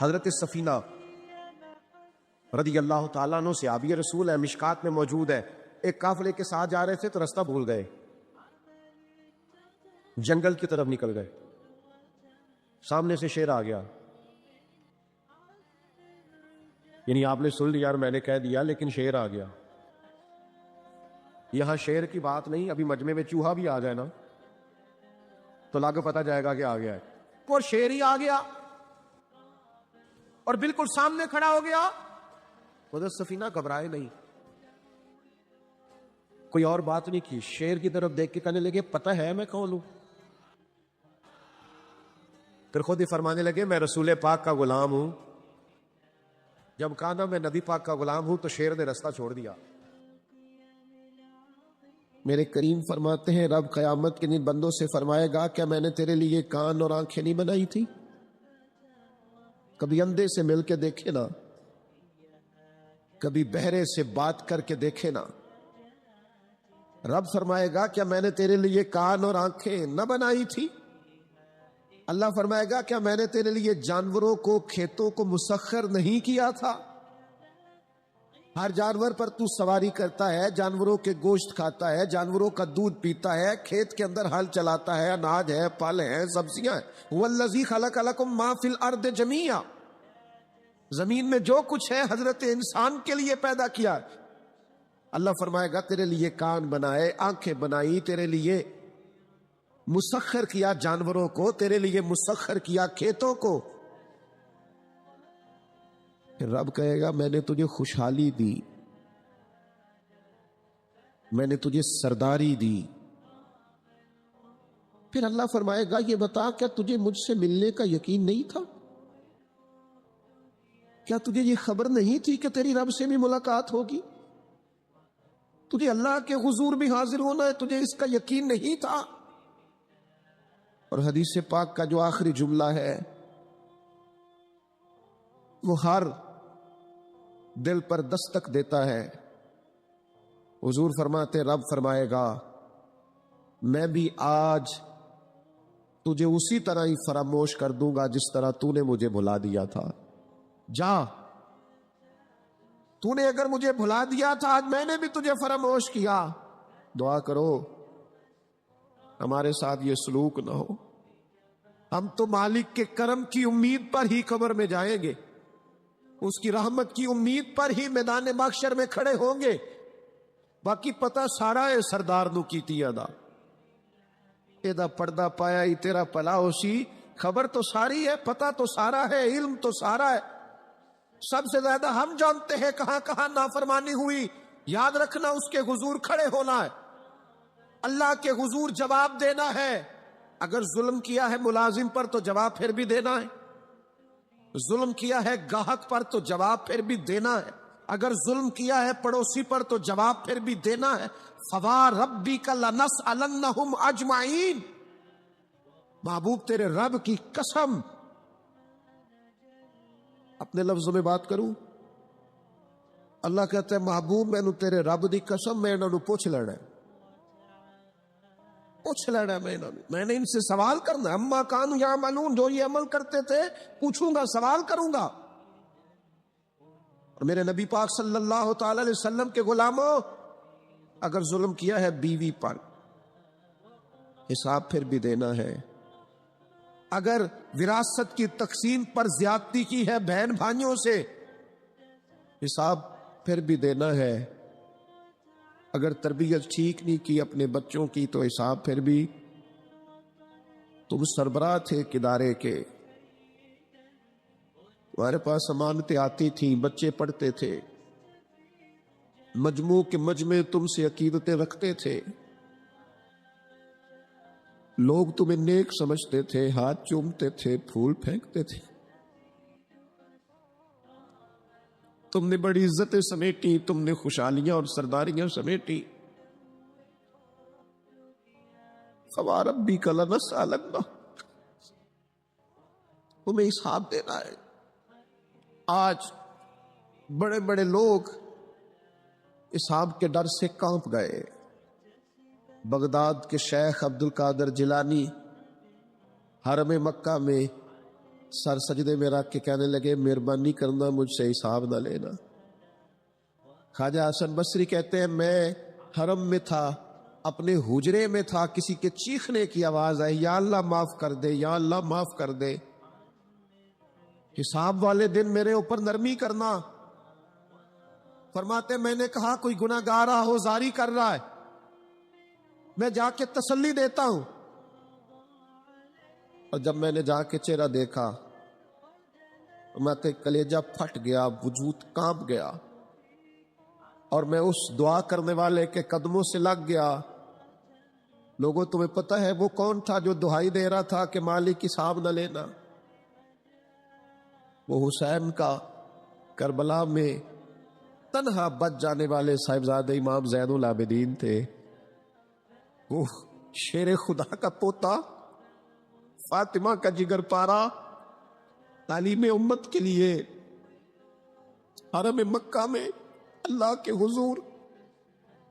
حضرت سفینہ رضی اللہ تعالیٰ عنہ صحابی رسول ہے، مشکات میں موجود ہے، ایک قافلے کے ساتھ جا رہے تھے تو رستہ بھول گئے، جنگل کی طرف نکل گئے، سامنے سے شیر آ گیا، یعنی آپ نے سن لیا اور میں نے کہہ دیا لیکن شیر آ گیا۔ یہاں شیر کی بات نہیں، ابھی مجمع میں چوہا بھی آ جائے نا تو لاگو پتہ جائے گا کہ آ گیا ہے، اور شیر ہی آ گیا اور بالکل سامنے کھڑا ہو گیا۔ حضرت سفینہ گھبرائے نہیں، کوئی اور بات نہیں کی، شیر کی طرف دیکھ کے کہنے لگے پتہ ہے میں کون ہوں؟ پھر خود ہی فرمانے لگے میں رسول پاک کا غلام ہوں۔ جب کہا نا میں نبی پاک کا غلام ہوں تو شیر نے رستہ چھوڑ دیا۔ میرے کریم فرماتے ہیں رب قیامت کے دن بندوں سے فرمائے گا کیا میں نے تیرے لیے کان اور آنکھیں نہیں بنائی تھی؟ کبھی اندھے سے مل کے دیکھے نا، کبھی بہرے سے بات کر کے دیکھے نا۔ رب فرمائے گا کیا میں نے تیرے لیے کان اور آنکھیں نہ بنائی تھی؟ اللہ فرمائے گا کیا میں نے تیرے لیے جانوروں کو کھیتوں کو مسخر نہیں کیا تھا؟ ہر جانور پر تو سواری کرتا ہے، جانوروں کے گوشت کھاتا ہے، جانوروں کا دودھ پیتا ہے، کھیت کے اندر ہل چلاتا ہے، اناج ہے، پھل ہیں، سبزیاں ہیں۔ وَالَّذِي خَلَقَ لَكُم مَّا فِي الْأَرْضِ جَمِيعًا، زمین میں جو کچھ ہے حضرت انسان کے لیے پیدا کیا۔ اللہ فرمائے گا تیرے لیے کان بنائے، آنکھیں بنائی، تیرے لیے مسخر کیا جانوروں کو، تیرے لیے مسخر کیا کھیتوں کو۔ پھر رب کہے گا میں نے تجھے خوشحالی دی، میں نے تجھے سرداری دی۔ پھر اللہ فرمائے گا یہ بتا کیا تجھے مجھ سے ملنے کا یقین نہیں تھا؟ کیا تجھے یہ خبر نہیں تھی کہ تیری رب سے بھی ملاقات ہوگی؟ تجھے اللہ کے حضور بھی حاضر ہونا ہے، تجھے اس کا یقین نہیں تھا؟ اور حدیث پاک کا جو آخری جملہ ہے وہ ہر دل پر دستک دیتا ہے۔ حضور فرماتے رب فرمائے گا میں بھی آج تجھے اسی طرح ہی فراموش کر دوں گا جس طرح تو نے مجھے بھلا دیا تھا۔ جا، تو نے اگر مجھے بھلا دیا تھا آج میں نے بھی تجھے فراموش کیا۔ دعا کرو ہمارے ساتھ یہ سلوک نہ ہو، ہم تو مالک کے کرم کی امید پر ہی قبر میں جائیں گے، اس کی رحمت کی امید پر ہی میدان محشر میں کھڑے ہوں گے۔ باقی پتہ سارا ہے سردار نو کیتی ادا، ایدہ پردہ پایا ہی تیرا پلا ہوسی، خبر تو ساری ہے، پتہ تو سارا ہے، علم تو سارا ہے۔ سب سے زیادہ ہم جانتے ہیں کہاں کہاں نافرمانی ہوئی۔ یاد رکھنا اس کے حضور کھڑے ہونا ہے، اللہ کے حضور جواب دینا ہے۔ اگر ظلم کیا ہے ملازم پر تو جواب پھر بھی دینا ہے، ظلم کیا ہے گاہک پر تو جواب پھر بھی دینا ہے، اگر ظلم کیا ہے پڑوسی پر تو جواب پھر بھی دینا ہے۔ فَوَرَبِّكَ لَنَسْأَلَنَّهُمْ أَجْمَعِينَ، محبوب تیرے رب کی قسم، اپنے لفظوں میں بات کروں، اللہ کہتا ہے محبوب میں نے تیرے رب دی قسم میں انہوں نے پوچھ لینا ہے، پوچھ لینا ہے میں نے ان سے سوال کرنا ہے۔ اما کانوا یعملون، جو یہ عمل کرتے تھے پوچھوں گا، سوال کروں گا۔ اور میرے نبی پاک صلی اللہ تعالی علیہ وسلم کے غلاموں، اگر ظلم کیا ہے بیوی پر حساب پھر بھی دینا ہے، اگر وراثت کی تقسیم پر زیادتی کی ہے بہن بھائیوں سے حساب پھر بھی دینا ہے، اگر تربیت ٹھیک نہیں کی اپنے بچوں کی تو حساب پھر بھی۔ تم سربراہ تھے ایک ادارے کے، ہمارے پاس امانتیں آتی تھیں، بچے پڑھتے تھے، مجموع کے مجمع تم سے عقیدتیں رکھتے تھے، لوگ تمہیں نیک سمجھتے تھے، ہاتھ چومتے تھے، پھول پھینکتے تھے، تم نے بڑی عزتیں سمیٹی، تم نے خوشحالیاں اور سرداریاں سمیٹی۔ فَوَرَبِّكَ لَنَسْأَلَنَّهُمْ، تمہیں حساب دینا ہے۔ آج بڑے بڑے لوگ حساب کے ڈر سے کانپ گئے۔ بغداد کے شیخ عبد القادر جیلانی حرم مکہ میں سر سجدے میں رکھ کے کہنے لگے مہربانی کرنا مجھ سے حساب نہ لینا۔ خواجہ حسن بصری کہتے ہیں میں حرم میں تھا، اپنے حجرے میں تھا، کسی کے چیخنے کی آواز آئی، یا اللہ معاف کر دے، یا اللہ معاف کر دے، حساب والے دن میرے اوپر نرمی کرنا۔ فرماتے میں نے کہا کوئی گناہ گار آہوزاری کر رہا ہے، میں جا کے تسلی دیتا ہوں۔ اور جب میں نے جا کے چہرہ دیکھا میں تو کلیجہ پھٹ گیا، وجود کانپ گیا، اور میں اس دعا کرنے والے کے قدموں سے لگ گیا۔ لوگوں تمہیں پتہ ہے وہ کون تھا جو دہائی دے رہا تھا کہ مالک حساب نہ لینا؟ وہ حسین کا کربلا میں تنہا بچ جانے والے صاحبزادہ امام زین العابدین تھے۔ وہ شیر خدا کا پوتا، فاطمہ کا جگر پارا، تعلیم امت کے لیے حرم مکہ میں اللہ کے حضور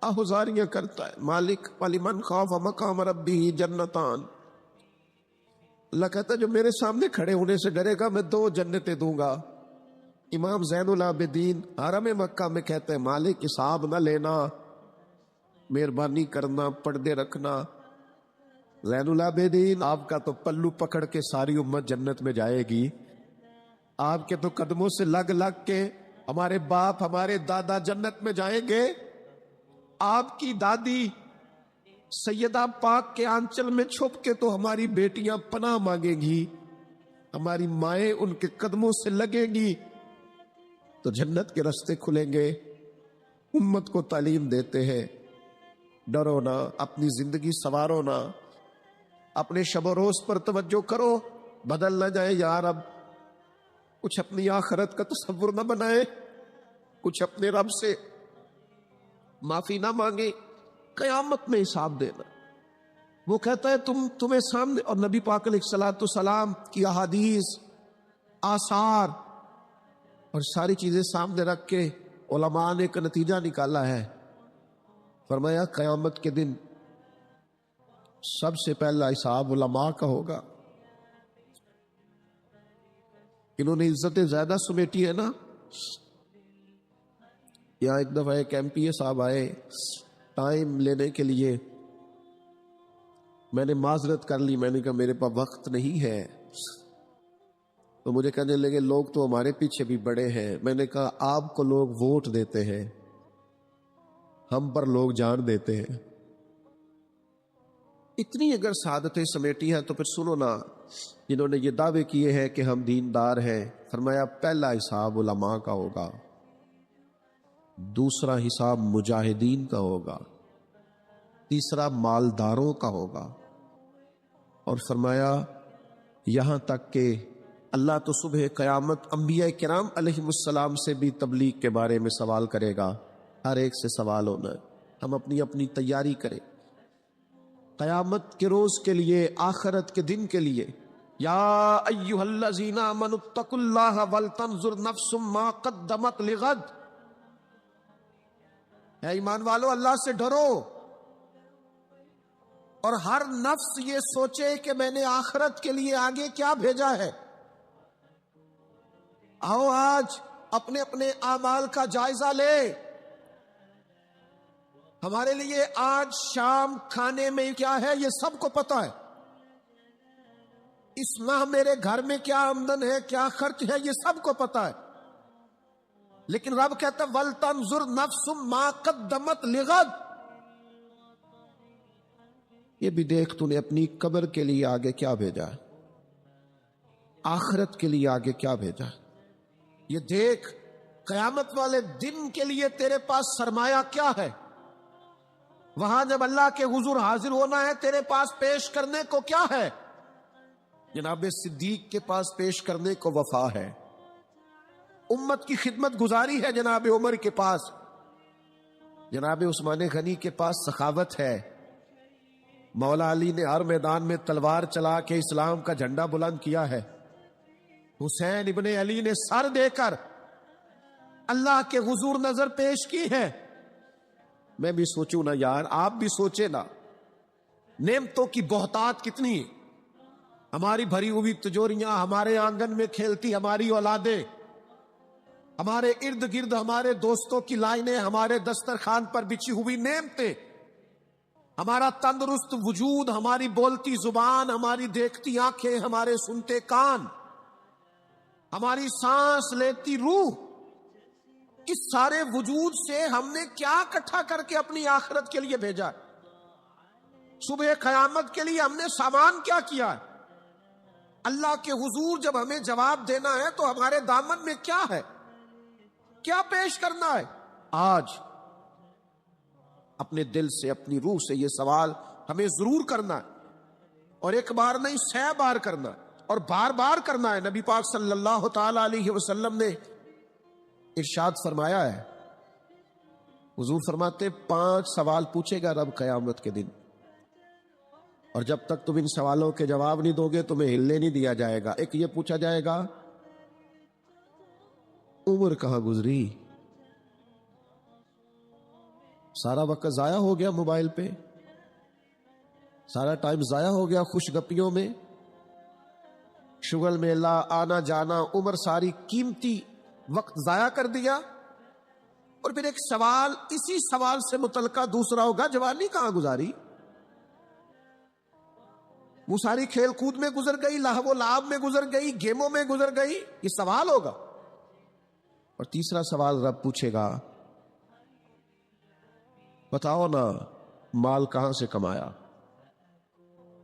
آہوزاریاں کرتا ہے۔ مالک وَلِمَنْ خَافَ مَقَامَ رَبِّهِ جنتان، اللہ کہتا ہے جو میرے سامنے کھڑے ہونے سے ڈرے گا میں 2 جنتیں دوں گا۔ امام زین العابدین حرم مکہ میں کہتے ہیں مالک حساب نہ لینا، مہربانی کرنا، پردے رکھنا۔ زین العابدین آپ کا تو پلو پکڑ کے ساری امت جنت میں جائے گی، آپ کے تو قدموں سے لگ لگ کے ہمارے باپ ہمارے دادا جنت میں جائیں گے، آپ کی دادی سیدہ پاک کے آنچل میں چھپ کے تو ہماری بیٹیاں پناہ مانگیں گی، ہماری مائیں ان کے قدموں سے لگیں گی، تو جنت کے راستے کھلیں گے۔ امت کو تعلیم دیتے ہیں ڈرو نہ، اپنی زندگی سنوارو نہ، اپنے شب و روز پر توجہ کرو، بدل نہ جائے یار۔ اب کچھ اپنی آخرت کا تصور نہ بنائے، کچھ اپنے رب سے معافی نہ مانگے، قیامت میں حساب دینا۔ وہ کہتا ہے تمہیں سامنے، اور نبی پاک علیہ الصلوۃ والسلام کی احادیث، آثار اور ساری چیزیں سامنے رکھ کے علماء نے ایک نتیجہ نکالا ہے۔ فرمایا قیامت کے دن سب سے پہلا حساب علماء کا ہوگا۔ انہوں نے عزتیں زیادہ سمیٹی ہے نا۔ یہاں ایک دفعہ ایک ایم پی اے صاحب آئے ٹائم لینے کے لیے، میں نے معذرت کر لی، میں نے کہا میرے پاس وقت نہیں ہے، تو مجھے کہنے لگے لوگ تو ہمارے پیچھے بھی بڑے ہیں۔ میں نے کہا آپ کو لوگ ووٹ دیتے ہیں، ہم پر لوگ جان دیتے ہیں۔ اتنی اگر سعادتیں سمیٹی ہیں تو پھر سنو نا، جنہوں نے یہ دعوے کیے ہیں کہ ہم دیندار ہیں، فرمایا پہلا حساب علماء کا ہوگا، دوسرا حساب مجاہدین کا ہوگا، تیسرا مالداروں کا ہوگا، اور فرمایا یہاں تک کہ اللہ تو صبح قیامت انبیاء کرام علیہ السلام سے بھی تبلیغ کے بارے میں سوال کرے گا۔ ہر ایک سے سوال ہونا ہے، ہم اپنی اپنی تیاری کریں قیامت کے روز کے لیے، آخرت کے دن کے لیے۔ یا ایھا الذین آمنوا اتقوا اللہ ولتنظر نفس ما قدمت لغد، اے ایمان والو اللہ سے ڈرو، اور ہر نفس یہ سوچے کہ میں نے آخرت کے لیے آگے کیا بھیجا ہے۔ آؤ آج اپنے اپنے اعمال کا جائزہ لے۔ ہمارے لیے آج شام کھانے میں کیا ہے یہ سب کو پتا ہے، اس ماہ میرے گھر میں کیا آمدن ہے، کیا خرچ ہے، یہ سب کو پتا ہے، لیکن رب کہتا ہے وَلْتَنْظُرْ نَفْسٌ مَا قَدَّمَتْ لِغَدٍ، یہ بھی دیکھ تو نے اپنی قبر کے لیے آگے کیا بھیجا ہے، آخرت کے لیے آگے کیا بھیجا ہے، یہ دیکھ قیامت والے دن کے لیے تیرے پاس سرمایہ کیا ہے، وہاں جب اللہ کے حضور حاضر ہونا ہے تیرے پاس پیش کرنے کو کیا ہے۔ جناب صدیق کے پاس پیش کرنے کو وفا ہے، امت کی خدمت گزاری ہے جناب عمر کے پاس، جناب عثمان غنی کے پاس سخاوت ہے، مولا علی نے ہر میدان میں تلوار چلا کے اسلام کا جھنڈا بلند کیا ہے، حسین ابن علی نے سر دے کر اللہ کے حضور نظر پیش کی ہے۔ میں بھی سوچوں نا یار، آپ بھی سوچے نا، نعمتوں کی بہتات کتنی ہے، ہماری بھری ہوئی تجوریاں، ہمارے آنگن میں کھیلتی ہماری اولادیں، ہمارے ارد گرد ہمارے دوستوں کی لائنیں، ہمارے دسترخوان پر بچھی ہوئی نعمتیں، ہمارا تندرست وجود، ہماری بولتی زبان، ہماری دیکھتی آنکھیں، ہمارے سنتے کان، ہماری سانس لیتی روح، اس سارے وجود سے ہم نے کیا اکٹھا کر کے اپنی آخرت کے لیے بھیجا ہے؟ صبح قیامت کے لیے ہم نے سامان کیا کیا ہے؟ اللہ کے حضور جب ہمیں جواب دینا ہے تو ہمارے دامن میں کیا ہے؟ کیا پیش کرنا ہے؟ آج اپنے دل سے، اپنی روح سے یہ سوال ہمیں ضرور کرنا ہے، اور ایک بار نہیں 100 بار کرنا ہے، اور بار بار کرنا ہے۔ نبی پاک صلی اللہ تعالی علیہ وسلم نے ارشاد فرمایا ہے، حضور فرماتے 5 سوال پوچھے گا رب قیامت کے دن، اور جب تک تم ان سوالوں کے جواب نہیں دو گے تمہیں ہلنے نہیں دیا جائے گا۔ ایک یہ پوچھا جائے گا عمر کہاں گزری؟ سارا وقت ضائع ہو گیا موبائل پہ، سارا ٹائم ضائع ہو گیا خوش گپیوں میں، شغل میلہ، آنا جانا، عمر ساری قیمتی وقت ضائع کر دیا۔ اور پھر ایک سوال، اسی سوال سے متعلقہ دوسرا ہوگا، جوانی کہاں گزاری؟ وہ ساری کھیل کود میں گزر گئی، لہو و لعب میں گزر گئی، گیموں میں گزر گئی، یہ سوال ہوگا۔ اور تیسرا سوال رب پوچھے گا، بتاؤ نا مال کہاں سے کمایا،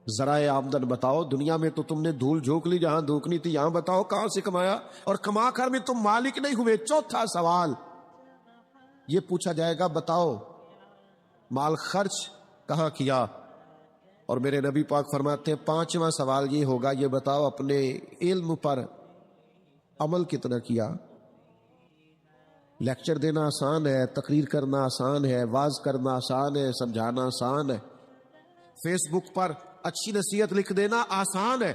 ذرائع آمدن بتاؤ، دنیا میں تو تم نے دھول جھونک لی جہاں دھونکنی تھی، یہاں بتاؤ کہاں سے کمایا، اور کما کر بھی تم مالک نہیں ہوئے۔ چوتھا سوال یہ پوچھا جائے گا، بتاؤ مال خرچ کہاں کیا، اور میرے نبی پاک فرماتے ہیں 5واں سوال یہ ہوگا، یہ بتاؤ اپنے علم پر عمل کتنا کیا۔ لیکچر دینا آسان ہے، تقریر کرنا آسان ہے، واعظ کرنا آسان ہے، سمجھانا آسان ہے، فیس بک پر اچھی نصیحت لکھ دینا آسان ہے،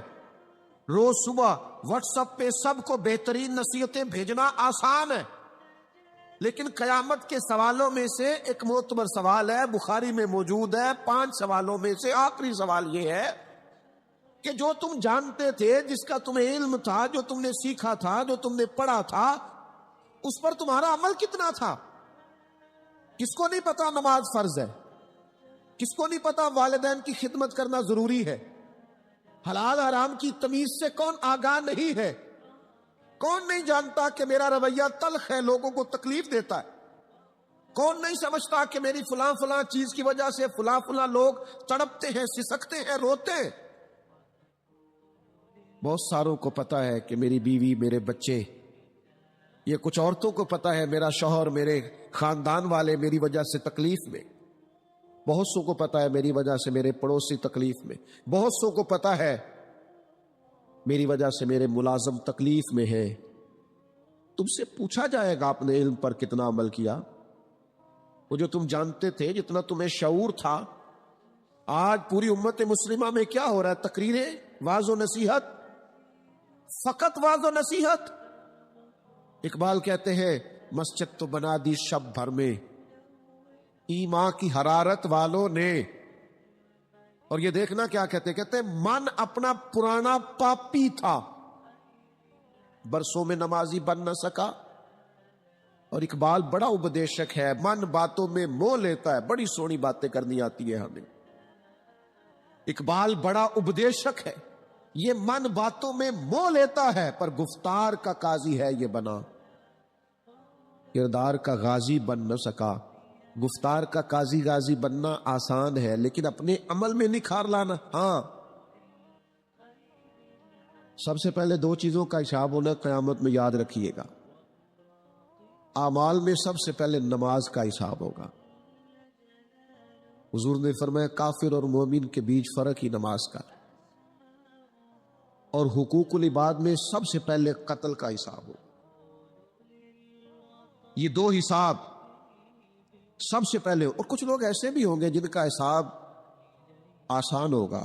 روز صبح واٹس ایپ پہ سب کو بہترین نصیحتیں بھیجنا آسان ہے، لیکن قیامت کے سوالوں میں سے ایک معتبر سوال ہے، بخاری میں موجود ہے، 5 سوالوں میں سے آخری سوال یہ ہے کہ جو تم جانتے تھے، جس کا تمہیں علم تھا، جو تم نے سیکھا تھا، جو تم نے پڑھا تھا، اس پر تمہارا عمل کتنا تھا؟ کس کو نہیں پتا نماز فرض ہے؟ کس کو نہیں پتا والدین کی خدمت کرنا ضروری ہے؟ حلال حرام کی تمیز سے کون آگاہ نہیں ہے؟ کون نہیں جانتا کہ میرا رویہ تلخ ہے، لوگوں کو تکلیف دیتا ہے؟ کون نہیں سمجھتا کہ میری فلاں فلاں چیز کی وجہ سے فلاں فلاں لوگ تڑپتے ہیں، سسکتے ہیں، روتے ہیں؟ بہت ساروں کو پتا ہے کہ میری بیوی، میرے بچے، یہ کچھ عورتوں کو پتا ہے میرا شوہر، میرے خاندان والے میری وجہ سے تکلیف میں، بہت سو کو پتا ہے میری وجہ سے میرے پڑوسی تکلیف میں، بہت سو کو پتا ہے میری وجہ سے میرے ملازم تکلیف میں ہے۔ تم سے پوچھا جائے گا اپنے علم پر کتنا عمل کیا، وہ جو تم جانتے تھے، جتنا تمہیں شعور تھا۔ آج پوری امت مسلمہ میں کیا ہو رہا ہے؟ تقریریں، واعظ و نصیحت، فقط واعظ و نصیحت۔ اقبال کہتے ہیں مسجد تو بنا دی شب بھر میں ایمان کی حرارت والوں نے، اور یہ دیکھنا کیا کہتے ہیں من اپنا پرانا پاپی تھا، برسوں میں نمازی بن نہ سکا۔ اور اقبال بڑا اپدیشک ہے، من باتوں میں موہ لیتا ہے، بڑی سونی باتیں کرنی آتی ہے ہمیں۔ اقبال بڑا اپدیشک ہے، یہ من باتوں میں موہ لیتا ہے، پر گفتار کا قاضی ہے یہ بنا، کردار کا غازی بن نہ سکا۔ گفتار کا قاضی غازی بننا آسان ہے، لیکن اپنے عمل میں نکھار لانا، ہاں۔ سب سے پہلے 2 چیزوں کا حساب ہونا قیامت میں، یاد رکھیے گا۔ اعمال میں سب سے پہلے نماز کا حساب ہوگا۔ حضور نے فرمایا کافر اور مومن کے بیچ فرق ہی نماز کا۔ اور حقوق العباد میں سب سے پہلے قتل کا حساب ہوگا۔ یہ 2 حساب سب سے پہلے، اور کچھ لوگ ایسے بھی ہوں گے جن کا حساب آسان ہوگا۔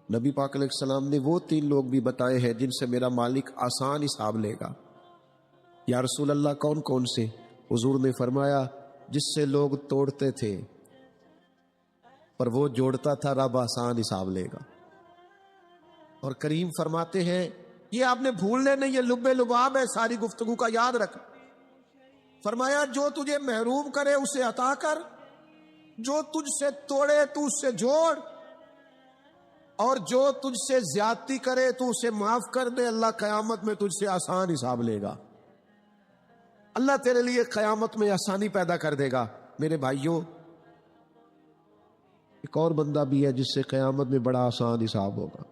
نبی پاک علیہ السلام نے وہ 3 لوگ بھی بتائے ہیں جن سے میرا مالک آسان حساب لے گا۔ یا رسول اللہ کون کون سے؟ حضور نے فرمایا جس سے لوگ توڑتے تھے پر وہ جوڑتا تھا، رب آسان حساب لے گا۔ اور کریم فرماتے ہیں یہ آپ نے بھولنے نہیں، یہ لب لباب ہے ساری گفتگو کا، یاد رکھ۔ فرمایا جو تجھے محروم کرے اسے عطا کر، جو تجھ سے توڑے تو اس سے جوڑ، اور جو تجھ سے زیادتی کرے تو اسے معاف کر دے، اللہ قیامت میں تجھ سے آسان حساب لے گا۔ اللہ تیرے لیے قیامت میں آسانی پیدا کر دے گا۔ میرے بھائیوں، ایک اور بندہ بھی ہے جس سے قیامت میں بڑا آسان حساب ہوگا۔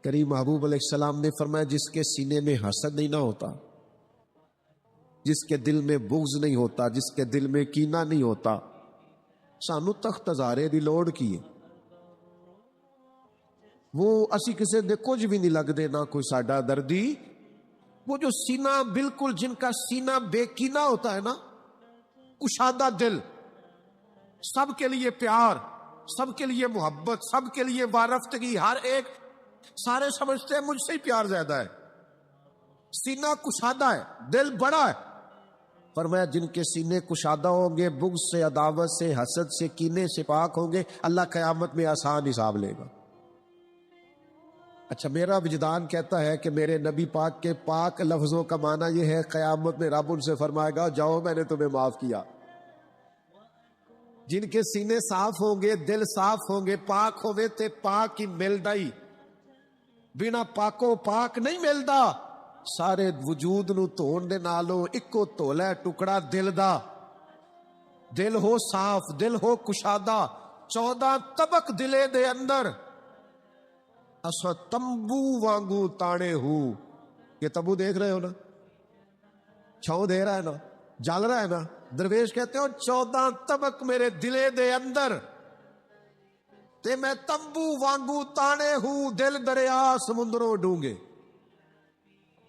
کریم محبوب علیہ السلام نے فرمایا جس کے سینے میں حسد نہیں نہ ہوتا، جس کے دل میں بغض نہیں ہوتا، جس کے دل میں کینہ نہیں ہوتا، سانو تخت ہزارے دی لوڑ کی ہے، وہ اسی کسے دے کچھ بھی نہیں لگ دے، نہ کوئی ساڈا دردی۔ وہ جو سینہ بالکل، جن کا سینہ بے کینہ ہوتا ہے نا، کشادہ دل، سب کے لیے پیار، سب کے لیے محبت، سب کے لیے وارفتگی، ہر ایک، سارے سمجھتے ہیں مجھ سے ہی پیار زیادہ ہے، سینہ کشادہ ہے، دل بڑا ہے۔ فرمایا جن کے سینے کشادہ ہوں گے، بغض سے، عداوت سے، حسد سے، کینے سے پاک ہوں گے، اللہ قیامت میں آسان حساب لے گا۔ اچھا، میرا وجدان کہتا ہے کہ میرے نبی پاک کے پاک لفظوں کا معنی یہ ہے قیامت میں رب ان سے فرمائے گا جاؤ میں نے تمہیں معاف کیا۔ جن کے سینے صاف ہوں گے، دل صاف ہوں گے، پاک ہوئے تے پاک ہی مل دائی، بنا پاکو پاک نہیں ملدا۔ سارے وجود نو دھون دے نالوں اکو دھولا ٹکڑا دل دا، دل ہو صاف، دل ہو کشادہ، 14 طبق دلے دے اندر اسا تمبو وانگو تانے ہو۔ یہ تمبو دیکھ رہے ہو نا، چھاؤں دے رہا ہے نا، جل رہا ہے نا، درویش کہتے ہو 14 طبق میرے دلے دے اندر، تے میں تمبو وانگو تانے ہوں، دل دریا سمندروں ڈونگے۔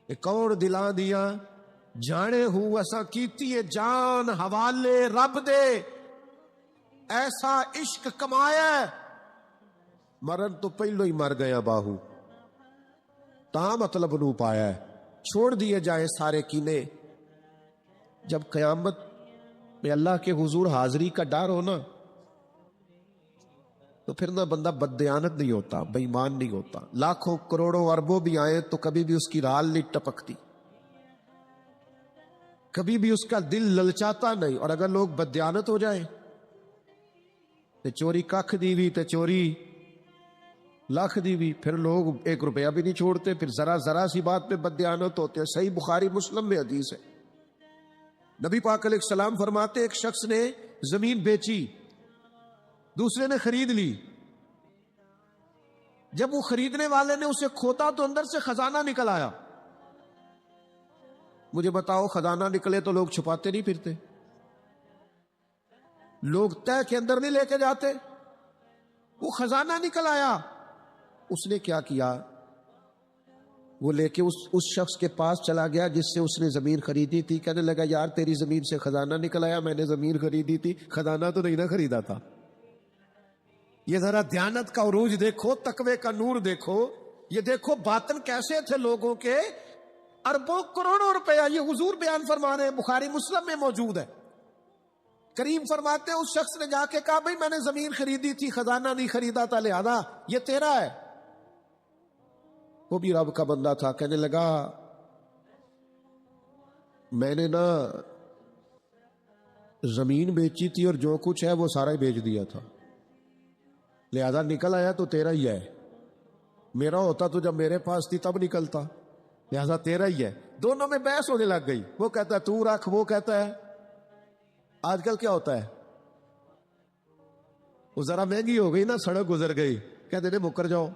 ایک اور دلاں دیا جانے ہوں ایسا کیتی ہے جان حوالے رب دے، ایسا عشق کمایا ہے مرن تو پہلو ہی مر گیا باہو، تا مطلب نو پایا ہے، چھوڑ دیے جائیں سارے کینے۔ جب قیامت میں اللہ کے حضور حاضری کا ڈر ہو نا، تو پھر نہ بندہ بددیانت نہیں ہوتا، بے ایمان نہیں ہوتا، لاکھوں کروڑوں اربوں بھی آئے تو کبھی بھی اس کی رال نہیں ٹپکتی، کبھی بھی اس کا دل للچاتا نہیں۔ اور اگر لوگ بددیانت ہو جائیں تے چوری ککھ دی بھی تے چوری لاکھ دی بھی، پھر لوگ 1 روپیہ بھی نہیں چھوڑتے، پھر ذرا سی بات پہ بددیانت ہوتے ہیں۔ صحیح بخاری مسلم میں حدیث ہے، نبی پاک علیہ السلام فرماتے ایک شخص نے زمین بیچی، دوسرے نے خرید لی، جب وہ خریدنے والے نے اسے کھوتا تو اندر سے خزانہ نکل آیا۔ مجھے بتاؤ خزانہ نکلے تو لوگ چھپاتے نہیں پھرتے، لوگ تہ کے اندر نہیں لے کے جاتے، وہ خزانہ نکل آیا۔ اس نے کیا کیا، وہ لے کے اس شخص کے پاس چلا گیا جس سے اس نے زمین خریدی تھی، کہنے لگا یار تیری زمین سے خزانہ نکل آیا، میں نے زمین خریدی تھی، خزانہ تو نہیں نہ خریدا تھا۔ یہ ذرا دیانت کا عروج دیکھو، تقوی کا نور دیکھو، یہ دیکھو باطن کیسے تھے لوگوں کے، اربوں کروڑوں روپیہ یہ حضور بیان فرما رہے ہیں، بخاری مسلم میں موجود ہے۔ کریم فرماتے ہیں اس شخص نے جا کے کہا بھئی میں نے زمین خریدی تھی، خزانہ نہیں خریدا تھا، لہذا یہ تیرا ہے۔ وہ بھی رب کا بندہ تھا، کہنے لگا میں نے نا زمین بیچی تھی اور جو کچھ ہے وہ سارا ہی بیچ دیا تھا، لہذا نکل آیا تو تیرا ہی ہے، میرا ہوتا تو جب میرے پاس تھی تب نکلتا، لہذا تیرا ہی ہے۔ دونوں میں بحث ہونے لگ گئی، وہ کہتا ہے تو رکھ، وہ کہتا ہے، آج کل کیا ہوتا ہے، وہ ذرا مہنگی ہو گئی نا، سڑک گزر گئی، کہتے ہیں مکر جاؤ،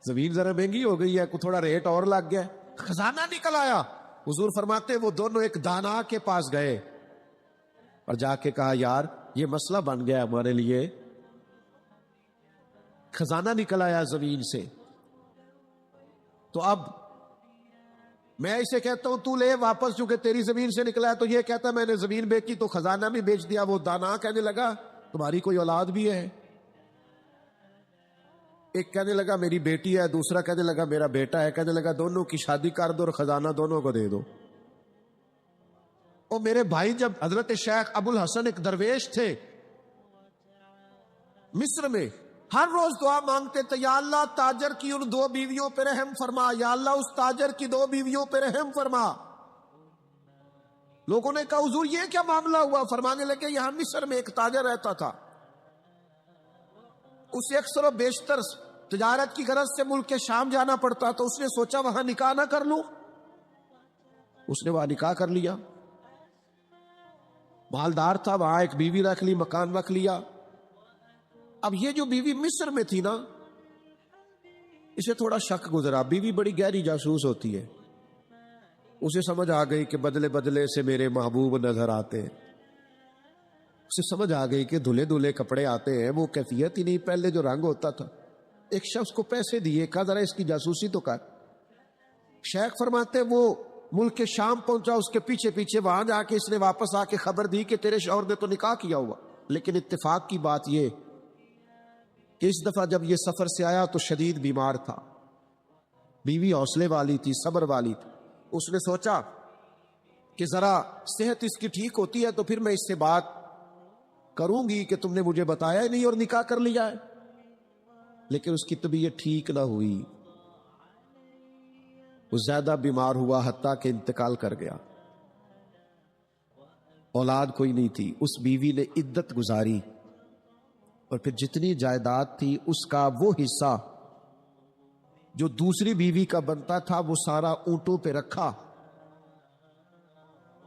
زمین ذرا مہنگی ہو گئی ہے، تھوڑا ریٹ اور لگ گیا، خزانہ نکل آیا۔ حضور فرماتے وہ دونوں ایک دانا کے پاس گئے اور جا کے کہا یار یہ مسئلہ بن گیا ہمارے لیے، خزانہ نکل آیا زمین سے، تو اب میں اسے کہتا ہوں تو لے واپس، چونکہ تیری زمین سے نکلا ہے، تو یہ کہتا ہے میں نے زمین بیچی تو خزانہ بھی بیچ دیا۔ وہ دانا کہنے لگا تمہاری کوئی اولاد بھی ہے؟ ایک کہنے لگا میری بیٹی ہے، دوسرا کہنے لگا میرا بیٹا ہے، کہنے لگا دونوں کی شادی کر دو اور خزانہ دونوں کو دے دو۔ اور میرے بھائی جب حضرت شیخ ابو الحسن ایک درویش تھے مصر میں، ہر روز دعا مانگتے تھے، یا اللہ تاجر کی ان 2 بیویوں پہ رحم فرما، یا اللہ اس تاجر کی 2 بیویوں پہ رحم فرما۔ لوگوں نے کہا حضور یہ کیا معاملہ ہوا؟ فرمانے لگے یہاں مصر میں ایک تاجر رہتا تھا، اسے اکثر و بیشتر تجارت کی غرض سے ملک کے شام جانا پڑتا، تو اس نے سوچا وہاں نکاح نہ کر لوں، اس نے وہاں نکاح کر لیا، مالدار تھا، وہاں ایک بیوی رکھ لی، مکان رکھ لیا۔ اب یہ جو بیوی مصر میں تھی نا، اسے تھوڑا شک گزرا، بیوی بڑی گہری جاسوس ہوتی ہے، اسے سمجھ آ گئی کہ بدلے بدلے سے میرے محبوب نظر آتے ہیں، اسے سمجھ آ گئی کہ دھلے دھلے کپڑے آتے ہیں، وہ کیفیت ہی نہیں پہلے جو رنگ ہوتا تھا۔ ایک شخص کو پیسے دیے، کہا ذرا اس کی جاسوسی تو کر۔ شیخ فرماتے ہیں وہ ملک کے شام پہنچا، اس کے پیچھے پیچھے وہاں جا کے اس نے واپس آ کے خبر دی کہ تیرے شوہر نے تو نکاح کیا ہوا، لیکن اتفاق کی بات یہ کہ اس دفعہ جب یہ سفر سے آیا تو شدید بیمار تھا، بیوی حوصلے والی تھی، صبر والی تھی۔ اس نے سوچا کہ ذرا صحت اس کی ٹھیک ہوتی ہے تو پھر میں اس سے بات کروں گی کہ تم نے مجھے بتایا ہی نہیں اور نکاح کر لیا ہے، لیکن اس کی طبیعت ٹھیک نہ ہوئی، وہ زیادہ بیمار ہوا حتیٰ کہ انتقال کر گیا۔ اولاد کوئی نہیں تھی، اس بیوی نے عدت گزاری اور پھر جتنی جائیداد تھی اس کا وہ حصہ جو دوسری بیوی کا بنتا تھا وہ سارا اونٹوں پہ رکھا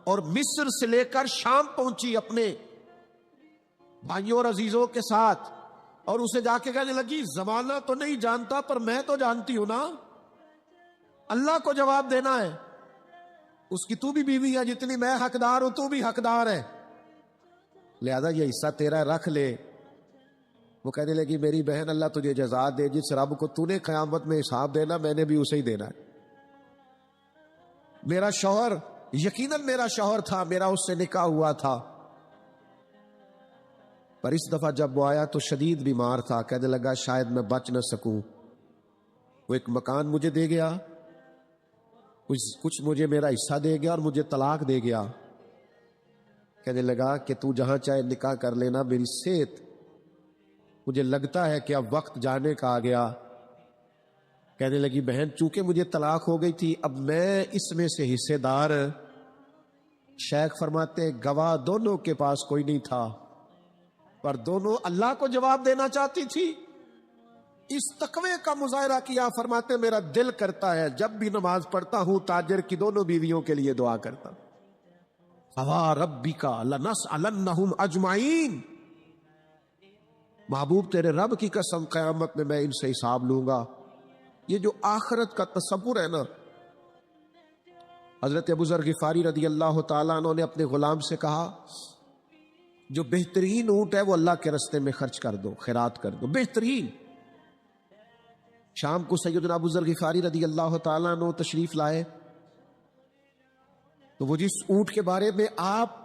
اور مصر سے لے کر شام پہنچی اپنے بھائیوں اور عزیزوں کے ساتھ، اور اسے جا کے کہنے لگی زمانہ تو نہیں جانتا پر میں تو جانتی ہوں نا، اللہ کو جواب دینا ہے، اس کی تو بھی بیوی ہے، جتنی میں حقدار ہوں تو بھی حقدار ہے، لہذا یہ حصہ تیرا رکھ لے۔ وہ کہنے لگی میری بہن اللہ تجھے جزا دے، جس رب کو تو نے قیامت میں حساب دینا میں نے بھی اسے ہی دینا ہے۔ میرا شوہر یقیناً میرا شوہر تھا، میرا اس سے نکاح ہوا تھا، پر اس دفعہ جب وہ آیا تو شدید بیمار تھا، کہنے لگا شاید میں بچ نہ سکوں۔ وہ ایک مکان مجھے دے گیا، کچھ مجھے میرا حصہ دے گیا اور مجھے طلاق دے گیا، کہنے لگا کہ تو جہاں چاہے نکاح کر لینا، میری صحت مجھے لگتا ہے کہ اب وقت جانے کا آ گیا۔ کہنے لگی بہن چونکہ مجھے طلاق ہو گئی تھی اب میں اس میں سے حصے دار، شیخ فرماتے گواہ دونوں کے پاس کوئی نہیں تھا پر دونوں اللہ کو جواب دینا چاہتی تھی۔ اس تقوی کا مظاہرہ کیا، فرماتے میرا دل کرتا ہے جب بھی نماز پڑھتا ہوں تاجر کی دونوں بیویوں کے لیے دعا کرتا ہوں، فوا ربک لنسألنہم اجمعین، محبوب تیرے رب کی قسم قیامت میں ان سے حساب لوں گا۔ یہ جو آخرت کا تصور ہے نا، حضرت ابو ذر غفاری رضی اللہ تعالیٰ عنہ نے اپنے غلام سے کہا جو بہترین اونٹ ہے وہ اللہ کے رستے میں خرچ کر دو، خیرات کر دو، بہترین۔ شام کو سیدنا ابو ذر غفاری رضی اللہ تعالیٰ عنہ تشریف لائے تو وہ جس اونٹ کے بارے میں آپ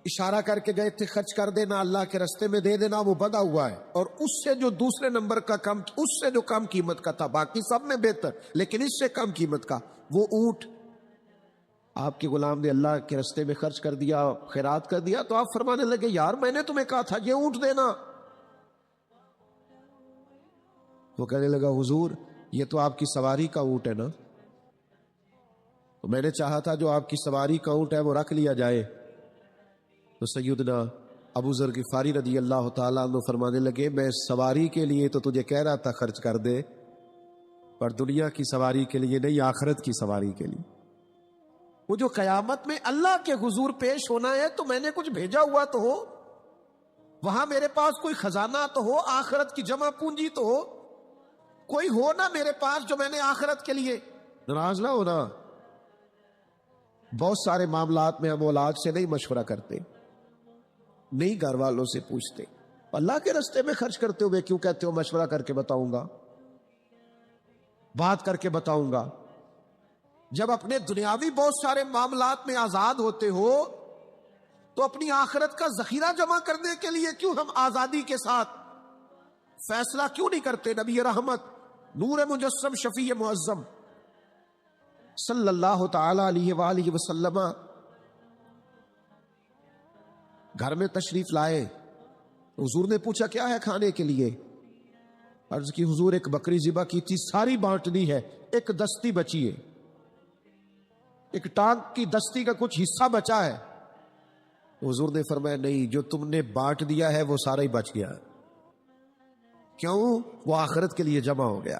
اشارہ کر کے گئے تھے خرچ کر دینا، اللہ کے رستے میں دے دینا، وہ بندھا ہوا ہے، اور اس سے جو دوسرے نمبر کا کم، اس سے جو کم قیمت کا تھا، باقی سب میں بہتر لیکن اس سے کم قیمت کا وہ اونٹ آپ کے غلام نے اللہ کے رستے میں خرچ کر دیا، خیرات کر دیا۔ تو آپ فرمانے لگے یار میں نے تمہیں کہا تھا یہ اونٹ دینا۔ وہ کہنے لگا حضور یہ تو آپ کی سواری کا اونٹ ہے نا، تو میں نے چاہا تھا جو آپ کی سواری کا اونٹ ہے وہ رکھ لیا جائے۔ تو سیدنا ابو ذر غفاری رضی اللہ تعالیٰ عنہ فرمانے لگے میں سواری کے لیے تو تجھے کہہ رہا تھا خرچ کر دے، پر دنیا کی سواری کے لیے نہیں، آخرت کی سواری کے لیے۔ وہ جو قیامت میں اللہ کے حضور پیش ہونا ہے تو میں نے کچھ بھیجا ہوا تو ہو، وہاں میرے پاس کوئی خزانہ تو ہو، آخرت کی جمع پونجی تو ہو، کوئی ہو نا میرے پاس جو میں نے آخرت کے لیے۔ ناراض نہ ہونا، بہت سارے معاملات میں ہم اولاد سے نہیں مشورہ کرتے، نہیں گھر والوں سے پوچھتے، اللہ کے راستے میں خرچ کرتے ہوئے کیوں کہتے ہو مشورہ کر کے بتاؤں گا، بات کر کے بتاؤں گا۔ جب اپنے دنیاوی بہت سارے معاملات میں آزاد ہوتے ہو تو اپنی آخرت کا ذخیرہ جمع کرنے کے لیے کیوں ہم آزادی کے ساتھ فیصلہ کیوں نہیں کرتے؟ نبی رحمت نور مجسم شفیع معظم صلی اللہ تعالی علیہ وآلہ وسلم گھر میں تشریف لائے، حضور نے پوچھا کیا ہے کھانے کے لیے؟ عرض کی حضور ایک بکری ذبح کی تھی، ساری بانٹ دی ہے، ایک دستی بچی ہے، ایک ٹانگ کی دستی کا کچھ حصہ بچا ہے۔ حضور نے فرمایا نہیں، جو تم نے بانٹ دیا ہے وہ سارا ہی بچ گیا۔ کیوں؟ وہ آخرت کے لیے جمع ہو گیا،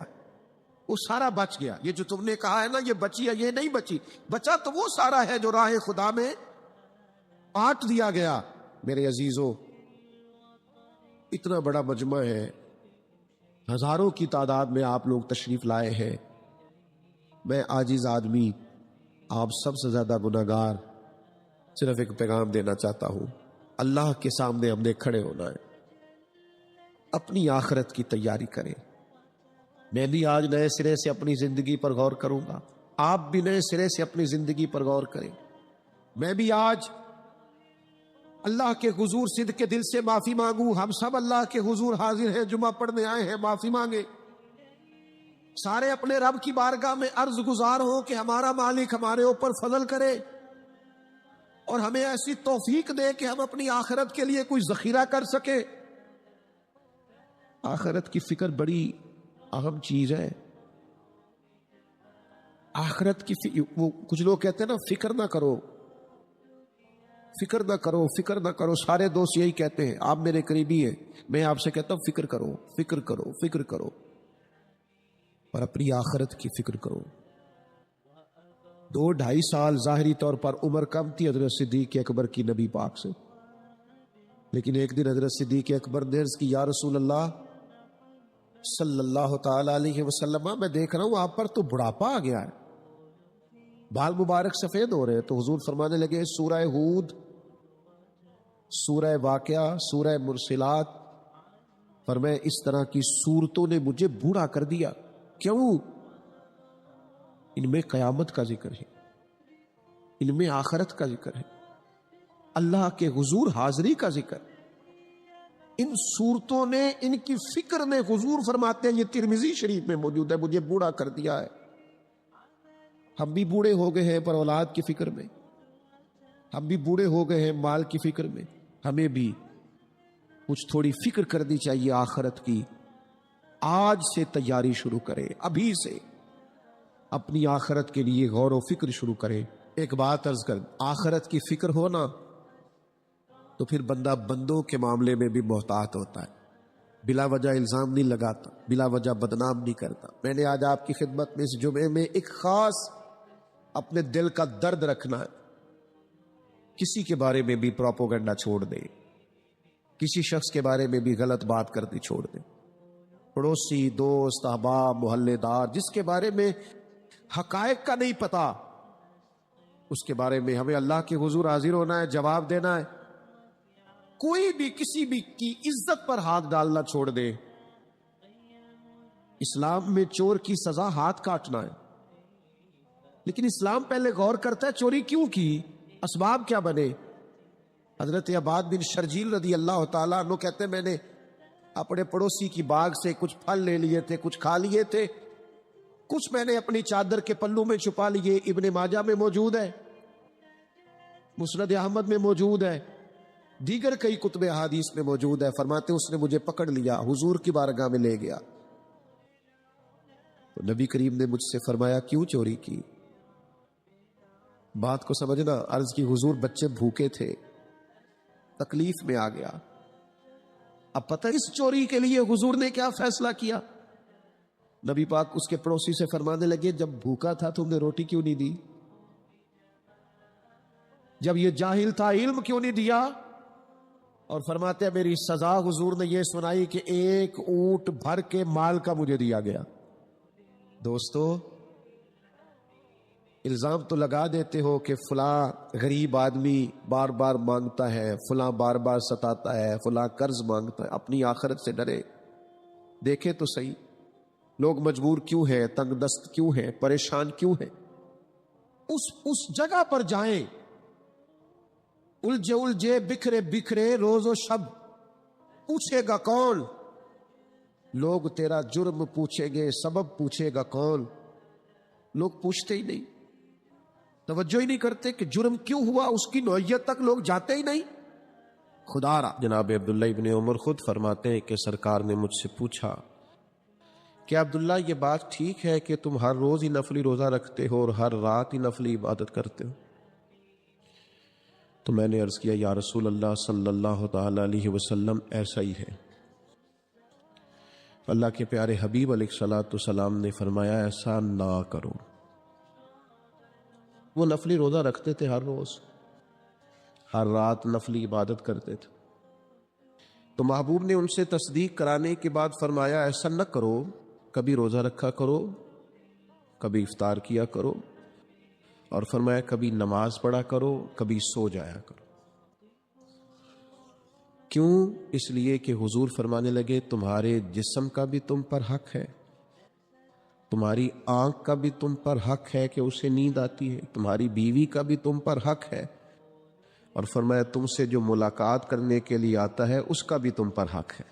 وہ سارا بچ گیا۔ یہ جو تم نے کہا ہے نا یہ بچی ہے، یہ نہیں بچی، بچا تو وہ سارا ہے جو راہ خدا میں بانٹ دیا گیا۔ میرے عزیزو، اتنا بڑا مجمع ہے، ہزاروں کی تعداد میں آپ لوگ تشریف لائے ہیں، میں عاجز آدمی، آپ سب سے زیادہ گناہگار، صرف ایک پیغام دینا چاہتا ہوں، اللہ کے سامنے ہم نے کھڑے ہونا ہے، اپنی آخرت کی تیاری کریں۔ میں بھی آج نئے سرے سے اپنی زندگی پر غور کروں گا، آپ بھی نئے سرے سے اپنی زندگی پر غور کریں۔ میں بھی آج اللہ کے حضور صدق کے دل سے معافی مانگوں، ہم سب اللہ کے حضور حاضر ہیں، جمعہ پڑھنے آئے ہیں، معافی مانگے، سارے اپنے رب کی بارگاہ میں عرض گزار ہوں کہ ہمارا مالک ہمارے اوپر فضل کرے اور ہمیں ایسی توفیق دے کہ ہم اپنی آخرت کے لیے کوئی ذخیرہ کر سکے۔ آخرت کی فکر بڑی اہم چیز ہے۔ آخرت کی وہ کچھ لوگ کہتے ہیں نا فکر نہ کرو، فکر نہ کرو، فکر نہ کرو، سارے دوست یہی کہتے ہیں، آپ میرے قریبی ہیں، میں آپ سے کہتا ہوں فکر کرو، فکر کرو، فکر کرو، اور اپنی آخرت کی فکر کرو۔ 2-2.5 سال ظاہری طور پر عمر کم تھی حضرت صدیق اکبر کی نبی پاک سے، لیکن ایک دن حضرت صدیق اکبر نے عرض کی یا رسول اللہ صلی اللہ تعالی علیہ وسلم، میں دیکھ رہا ہوں آپ پر تو بڑھاپا آ گیا ہے، بال مبارک سفید ہو رہے ہیں۔ تو حضور فرمانے لگے سورہ ہود، سورہ واقعہ، سورہ مرسلات، فرمایا اس طرح کی صورتوں نے مجھے بوڑھا کر دیا۔ کیوں؟ ان میں قیامت کا ذکر ہے، ان میں آخرت کا ذکر ہے، اللہ کے حضور حاضری کا ذکر۔ ان صورتوں نے، ان کی فکر نے، حضور فرماتے ہیں یہ ترمذی شریف میں موجود ہے، مجھے بوڑھا کر دیا ہے۔ ہم بھی بوڑھے ہو گئے ہیں پر اولاد کی فکر میں، ہم بھی بوڑھے ہو گئے ہیں مال کی فکر میں، ہمیں بھی کچھ تھوڑی فکر کرنی چاہیے آخرت کی۔ آج سے تیاری شروع کریں، ابھی سے اپنی آخرت کے لیے غور و فکر شروع کریں۔ ایک بات عرض کر، آخرت کی فکر ہونا تو پھر بندہ بندوں کے معاملے میں بھی محتاط ہوتا ہے، بلا وجہ الزام نہیں لگاتا، بلا وجہ بدنام نہیں کرتا۔ میں نے آج آپ کی خدمت میں اس جمعے میں ایک خاص اپنے دل کا درد رکھنا ہے، کسی کے بارے میں بھی پروپیگنڈا چھوڑ دیں، کسی شخص کے بارے میں بھی غلط بات کرنی چھوڑ دیں، پڑوسی، دوست، احباب، محلے دار، جس کے بارے میں حقائق کا نہیں پتا، اس کے بارے میں ہمیں اللہ کے حضور حاضر ہونا ہے، جواب دینا ہے۔ کوئی بھی کسی بھی کی عزت پر ہاتھ ڈالنا چھوڑ دے۔ اسلام میں چور کی سزا ہاتھ کاٹنا ہے، لیکن اسلام پہلے غور کرتا ہے چوری کیوں کی، اسباب کیا بنے۔ حضرت عباد بن شرجیل رضی اللہ تعالیٰ عنہ کہتے ہیں میں نے اپنے پڑوسی کی باغ سے کچھ پھل لے لیے تھے، کچھ کھا لیے تھے، کچھ میں نے اپنی چادر کے پلو میں چھپا لیے۔ ابن ماجہ میں موجود ہے، مسند احمد میں موجود ہے، دیگر کئی کتب احادیث میں موجود ہے۔ فرماتے اس نے مجھے پکڑ لیا، حضور کی بارگاہ میں لے گیا، تو نبی کریم نے مجھ سے فرمایا کیوں چوری کی؟ بات کو سمجھنا۔ عرض کی حضور بچے بھوکے تھے، تکلیف میں آ گیا۔ اب پتہ اس چوری کے لیے حضور نے کیا فیصلہ کیا؟ نبی پاک اس کے پڑوسی سے فرمانے لگے جب بھوکا تھا تم نے روٹی کیوں نہیں دی؟ جب یہ جاہل تھا علم کیوں نہیں دیا؟ اور فرماتے ہیں میری سزا حضور نے یہ سنائی کہ 1 اونٹ بھر کے مال کا مجھے دیا گیا۔ دوستو، الزام تو لگا دیتے ہو کہ فلاں غریب آدمی بار بار مانگتا ہے، فلاں بار بار ستاتا ہے، فلاں قرض مانگتا ہے۔ اپنی آخرت سے ڈرے، دیکھے تو صحیح لوگ مجبور کیوں ہیں، تنگ دست کیوں ہیں، پریشان کیوں ہیں۔ اس جگہ پر جائیں، الجھے الجھے بکھرے بکھرے روز و شب، پوچھے گا کون؟ لوگ تیرا جرم پوچھیں گے، سبب پوچھے گا کون؟ لوگ پوچھتے ہی نہیں، توجہ ہی نہیں کرتے کہ جرم کیوں ہوا، اس کی نوعیت تک لوگ جاتے ہی نہیں۔ خدا را جناب عبداللہ ابن عمر خود فرماتے ہیں کہ سرکار نے مجھ سے پوچھا کہ عبداللہ یہ بات ٹھیک ہے کہ تم ہر روز ہی نفلی روزہ رکھتے ہو اور ہر رات ہی نفلی عبادت کرتے ہو؟ تو میں نے عرض کیا یا رسول اللہ صلی اللہ تعالی علیہ وسلم ایسا ہی ہے۔ اللہ کے پیارے حبیب علیہ الصلوۃ والسلام نے فرمایا ایسا نہ کرو۔ وہ نفلی روزہ رکھتے تھے، ہر روز ہر رات نفلی عبادت کرتے تھے۔ تو محبوب نے ان سے تصدیق کرانے کے بعد فرمایا ایسا نہ کرو، کبھی روزہ رکھا کرو، کبھی افطار کیا کرو، اور فرمایا کبھی نماز پڑھا کرو، کبھی سو جایا کرو۔ کیوں؟ اس لیے کہ حضور فرمانے لگے تمہارے جسم کا بھی تم پر حق ہے، تمہاری آنکھ کا بھی تم پر حق ہے کہ اسے نیند آتی ہے، تمہاری بیوی کا بھی تم پر حق ہے، اور فرمایا تم سے جو ملاقات کرنے کے لیے آتا ہے اس کا بھی تم پر حق ہے۔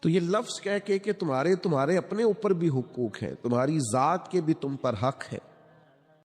تو یہ لفظ کہہ کے کہ تمہارے اپنے اوپر بھی حقوق ہیں، تمہاری ذات کے بھی تم پر حق ہے۔